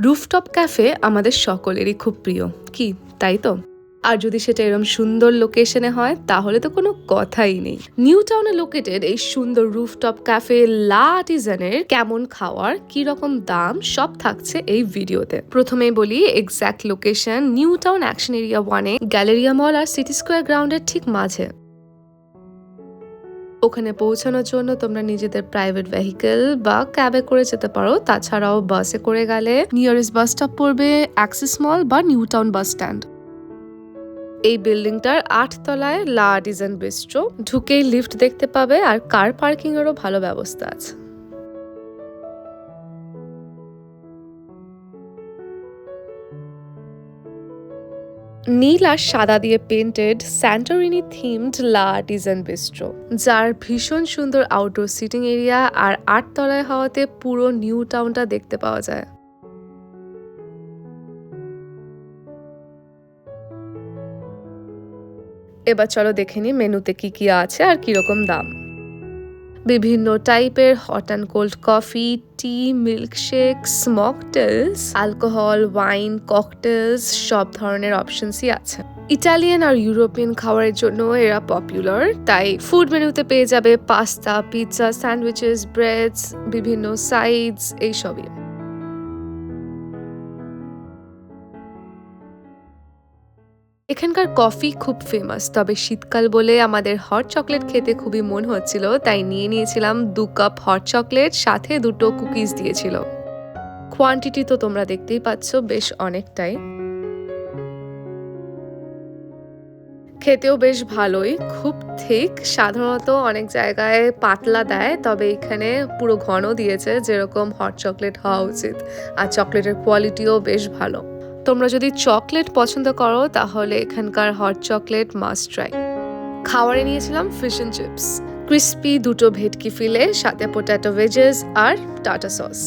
Rooftop cafe আমাদের সকলেরই খুব প্রিয়, কি তাই তো? আর যদি সেটা এরকম সুন্দর লোকেশনে হয় তাহলে তো কোনো কথাই নেই। নিউ টাউনে লোকেটেড এই সুন্দর রুফটপ ক্যাফে লা আর্টিজানের কেমন খাওয়ার, কি রকম দাম সব থাকছে এই ভিডিওতে। প্রথমেই বলি exact location New Town action area 1-এ গ্যালেরিয়া মল আর সিটি স্কোয়ার গ্রাউন্ডের ঠিক মাঝে। ওখানে পৌঁছানোর জন্য তোমরা নিজেদের প্রাইভেট ভেহিকেল বা ক্যাবে করে যেতে পারো, তাছাড়াও বাসে করে গেলে নিয়ারেস্ট বাস স্টপ পড়বে অ্যাক্সিস মল বা নিউ টাউন বাস স্ট্যান্ড। এই বিল্ডিংটার 8 তলায় লা আর্টিজান বিস্ট্রো, ঢুকেই লিফট দেখতে পাবে আর কার পার্কিং এরও ভালো ব্যবস্থা আছে। নীল আর সাদা দিয়ে পেন্টেড স্যান্টোরিনি থিমড লা আর্টিজান বিস্ট্রো, যার ভীষণ সুন্দর আউটডোর সিটিং এরিয়া আর 8 তলায় হওয়াতে পুরো নিউ টাউনটা দেখতে পাওয়া যায়। এবার চলো দেখে নি মেনুতে কি কি আছে আর কিরকম দাম। বিভিন্ন টাইপের hot and cold coffee, tea, milkshake, mocktails, alcohol, wine, cocktails সব ধরনের অপশনসই আছে। ইটালিয়ান আর ইউরোপিয়ান খাবারের জন্য এরা পপুলার, তাই ফুড মেনুতে পেয়ে যাবে পাস্তা, পিৎজা, স্যান্ডউইচেস, ব্রেডস, বিভিন্ন সাইডস এইসবই। এখানকার কফি খুব ফেমাস, তবে শীতকাল বলে আমাদের হট চকলেট খেতে খুবই মন হচ্ছিল, তাই নিয়ে নিয়েছিলাম 2 কাপ হট চকলেট, সাথে 2টো কুকিজ দিয়েছিল। কোয়ান্টিটি তো তোমরা দেখতেই পাচ্ছ, বেশ অনেকটাই। খেতেও বেশ ভালোই, খুব ঠিক। সাধারণত অনেক জায়গায় পাতলা দেয়, তবে এখানে পুরো ঘন দিয়েছে, যেরকম হট চকলেট হওয়া উচিত। আর চকলেটের কোয়ালিটিও বেশ ভালো। তোমরা যদি চকলেট পছন্দ করো তাহলে এখানকার হট চকলেট মাস্ট ট্রাই। খাবারে নিয়েছিলাম ফিশ এন্ড চিপস, ক্রিস্পি 2টো ভেটকি ফিলে, সাথে পোট্যাটো ভেজেস আর টাটা সস।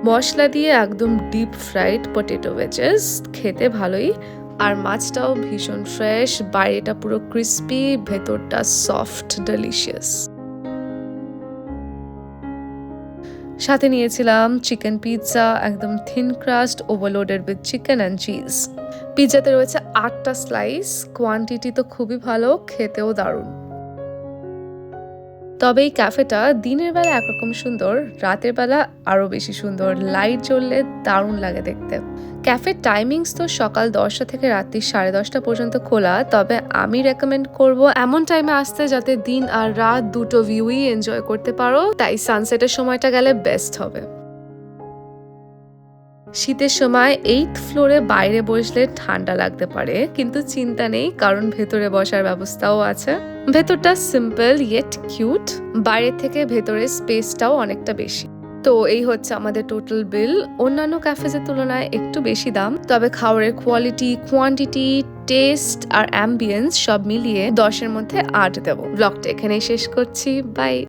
মশলা দিয়ে একদম ডিপ ফ্রাইড পটেটো ভেজেস, খেতে ভালোই। আর মাছটাও ভীষণ ফ্রেশ, বাইরেটা পুরো ক্রিস্পি, ভেতরটা সফট ডেলিশিয়াস। সাথে নিয়েছিলাম চিকেন পিৎজা, একদম thin crust, overloaded with chicken and cheese. পিৎজাতে রয়েছে 8টা স্লাইস, কোয়ান্টিটি তো খুবই ভালো, খেতেও দারুণ। তবে এই ক্যাফেটা দিনের বেলা একরকম সুন্দর, রাতের বেলা আরো বেশি সুন্দর, লাইট জ্বললে দারুণ লাগে দেখতে। ক্যাফের টাইমিংস তো সকাল 10টা থেকে রাত্রি 10:30 পর্যন্ত খোলা, তবে আমি রেকমেন্ড করব এমন টাইমে আসতে যাতে দিন আর রাত দুটো ভিউই এনজয় করতে পারো, তাই সানসেটের সময়টা গেলে বেস্ট হবে। শীতের সময় 8th ফ্লোরে বাইরে বসলে ঠান্ডা লাগতে পারে, কিন্তু চিন্তা নেই, কারণ ভেতরে বসার ব্যবস্থাও আছে। ভেতরটা সিম্পল ইয়েট কিউট, বাইরে থেকে ভেতরের স্পেসটাও অনেকটা বেশি। তো এই হচ্ছে আমাদের টোটাল বিল। অন্যান্য ক্যাফেজের তুলনায় একটু বেশি দাম, তবে খাবারের কোয়ালিটি, কোয়ান্টিটি, টেস্ট আর অ্যাম্বিয়েন্স সব মিলিয়ে 10-এর মধ্যে 8 দেব। ব্লগটা এখানেই শেষ করছি, বাই।